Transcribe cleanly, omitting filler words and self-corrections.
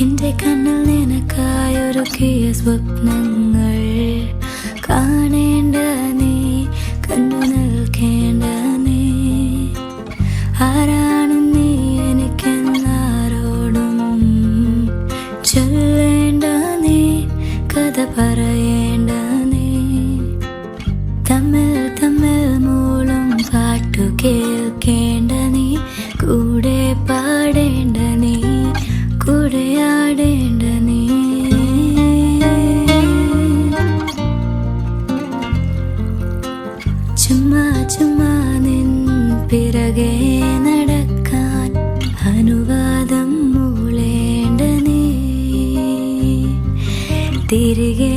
എന്റെ കണ്ണിൽ നിനക്കായൊരുക്കിയ സ്വപ്നങ്ങൾ കാണേണ്ട നീ, കണ്ടു നിൽക്കേണ്ട നീ. ആരാണ് നീ എനിക്കെന്നാരോടും ചൊല്ലേണ്ട നീ, കഥ പറയേണ്ട നീ. തമ്മിൽ തമ്മിൽ മൂളും പാട്ടു കേൾക്കേണ്ട നീ, കൂടെ പാടേണ്ട നീ, കൂടെയാടേണ്ട നീ. ചുമ്മാ ചുമ്മാ നിൻ പിറകെ നടക്കാൻ അനുവാദം മൂളേണ്ട നീ, തിരികെ